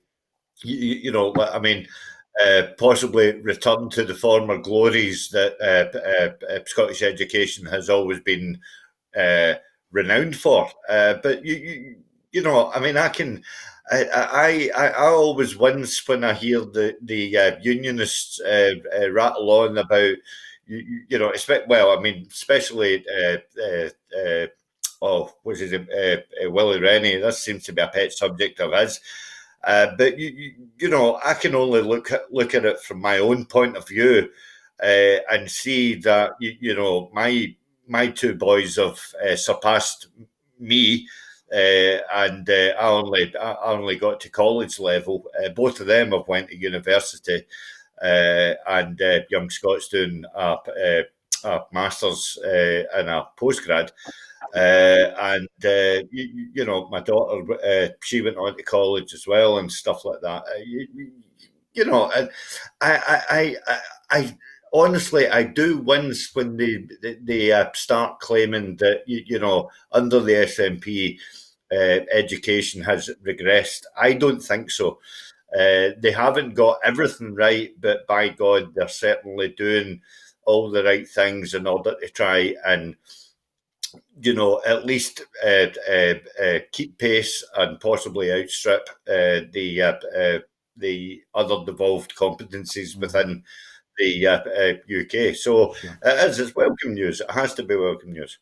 you know, I mean, possibly return to the former glories that Scottish education has always been renowned for. But you know, I mean, I always wince when I hear the unionists rattle on about you know, especially what's his name, Willie Rennie. This seems to be a pet subject of his. But you know, I can only look at it from my own point of view and see that you know, my two boys have surpassed me, and I only got to college level. Both of them have went to university, and young Scott's doing a master's and a postgrad. You know, my daughter, she went on to college as well and stuff like that. You know, and I honestly, I do wince when they start claiming that you know, under the SNP, education has regressed. I don't think so. They haven't got everything right, but by God, they're certainly doing all the right things in order to try and, you know, at least keep pace and possibly outstrip the other devolved competencies within the UK. So it's welcome news. It has to be welcome news.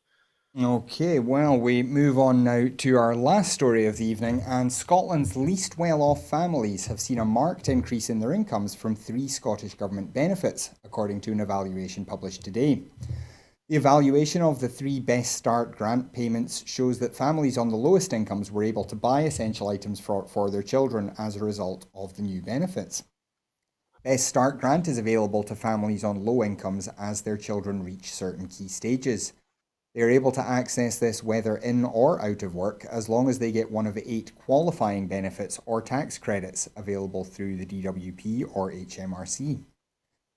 Okay, well, we move on now to our last story of the evening, and Scotland's least well-off families have seen a marked increase in their incomes from three Scottish Government benefits, according to an evaluation published today. The evaluation of the three Best Start grant payments shows that families on the lowest incomes were able to buy essential items for their children as a result of the new benefits. Best Start grant is available to families on low incomes as their children reach certain key stages. They are able to access this whether in or out of work, as long as they get one of 8 qualifying benefits or tax credits available through the DWP or HMRC.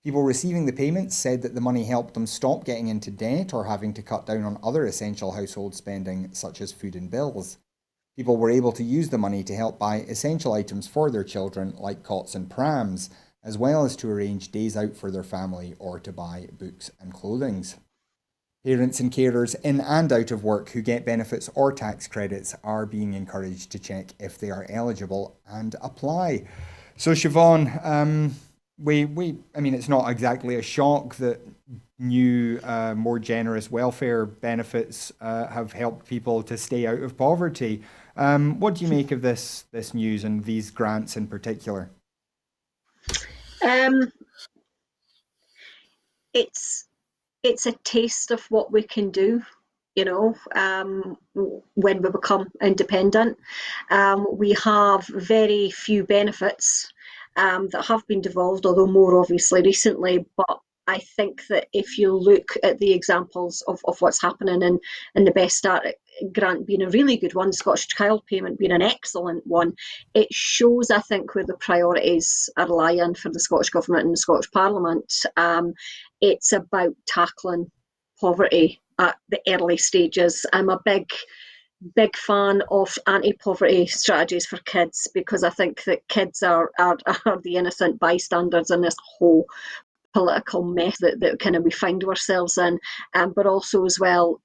People receiving the payments said that the money helped them stop getting into debt or having to cut down on other essential household spending, such as food and bills. People were able to use the money to help buy essential items for their children, like cots and prams, as well as to arrange days out for their family or to buy books and clothing. Parents and carers in and out of work who get benefits or tax credits are being encouraged to check if they are eligible and apply. So Siobhan, I mean, it's not exactly a shock that new, more generous welfare benefits have helped people to stay out of poverty. What do you make of this news and these grants in particular? It's a taste of what we can do, when we become independent. We have very few benefits that have been devolved, although more obviously recently. But I think that if you look at the examples of what's happening in the Best Start grant being a really good one, Scottish Child Payment being an excellent one, it shows, I think, where the priorities are lying for the Scottish Government and the Scottish Parliament. It's about tackling poverty at the early stages. I'm a big fan of anti-poverty strategies for kids, because I think that kids are the innocent bystanders in this whole political mess that kind of we find ourselves in. But also as well,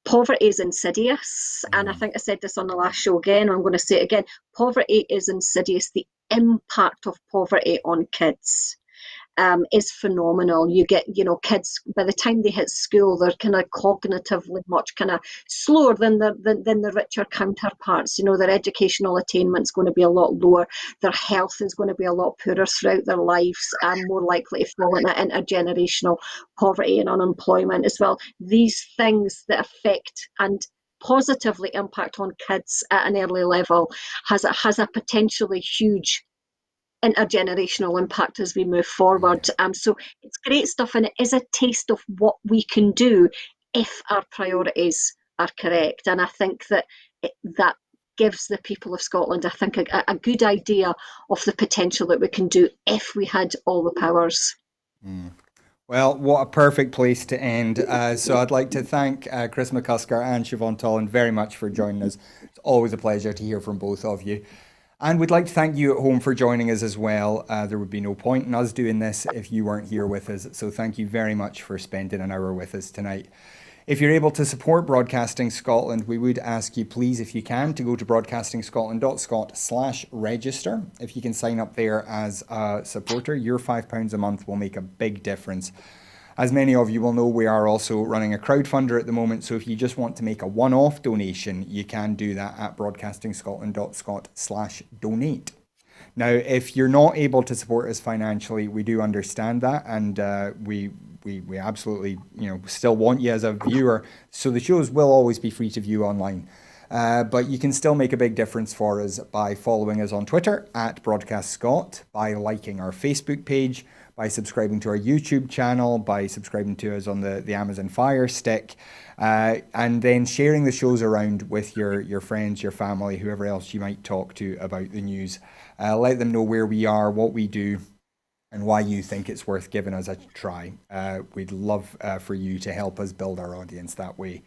poverty is insidious, and I think I said this on the last show again, I'm going to say it again. Poverty is insidious. The impact of poverty on kids is phenomenal. You get, kids, by the time they hit school, they're kind of cognitively much kind of slower than the richer counterparts. Their educational attainment's going to be a lot lower. Their health is going to be a lot poorer throughout their lives, and more likely to fall into intergenerational poverty and unemployment as well. These things that affect and positively impact on kids at an early level has a potentially huge intergenerational impact as we move forward. So it's great stuff, and it is a taste of what we can do if our priorities are correct. And I think that that gives the people of Scotland, I think, a good idea of the potential that we can do if we had all the powers. Well, what a perfect place to end. So I'd like to thank Chris McCusker and Siobhan Tolland very much for joining us. It's always a pleasure to hear from both of you. And we'd like to thank you at home for joining us as well. There would be no point in us doing this if you weren't here with us. So thank you very much for spending an hour with us tonight. If you're able to support Broadcasting Scotland, we would ask you, please, if you can, to go to broadcastingscotland.scot/register. If you can sign up there as a supporter, your £5 a month will make a big difference. As many of you will know, we are also running a crowdfunder at the moment, so if you just want to make a one-off donation, you can do that at broadcastingscotland.scot/donate. Now, if you're not able to support us financially, we do understand that, and we absolutely, still want you as a viewer, so the shows will always be free to view online. But you can still make a big difference for us by following us on Twitter at Broadcast Scot, by liking our Facebook page, by subscribing to our YouTube channel, by subscribing to us on the Amazon Fire Stick, and then sharing the shows around with your friends, your family, whoever else you might talk to about the news. Let them know where we are, what we do, and why you think it's worth giving us a try. We'd love for you to help us build our audience that way.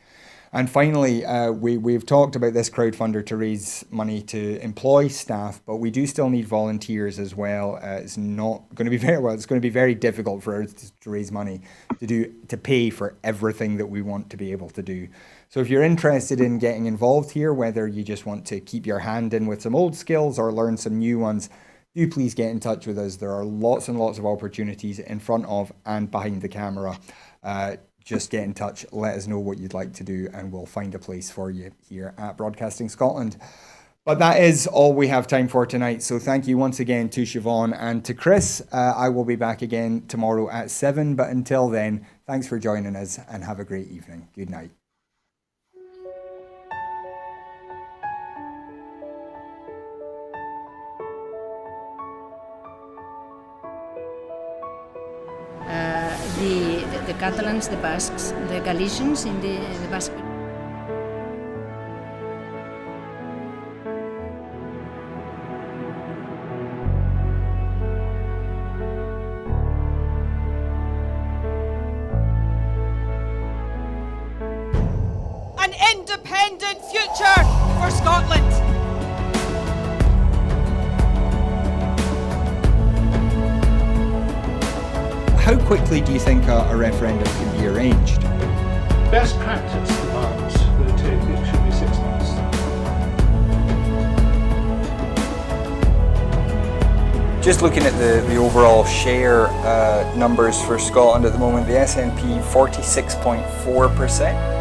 And finally, we've talked about this crowdfunder to raise money to employ staff, but we do still need volunteers as well. It's not going to be it's going to be very difficult for us to raise money to pay for everything that we want to be able to do. So if you're interested in getting involved here, whether you just want to keep your hand in with some old skills or learn some new ones, do please get in touch with us. There are lots and lots of opportunities in front of and behind the camera. just get in touch, let us know what you'd like to do, and we'll find a place for you here at Broadcasting Scotland. But that is all we have time for tonight. So thank you once again to Siobhan and to Chris. I will be back again tomorrow at 7. But until then, thanks for joining us and have a great evening. Good night. The Catalans, the Basques, the Galicians in the Basque. An independent future for Scotland. How quickly do you think a referendum can be arranged? Best practice demands that it should be 6 months. Just looking at the overall share numbers for Scotland at the moment, the SNP 46.4%.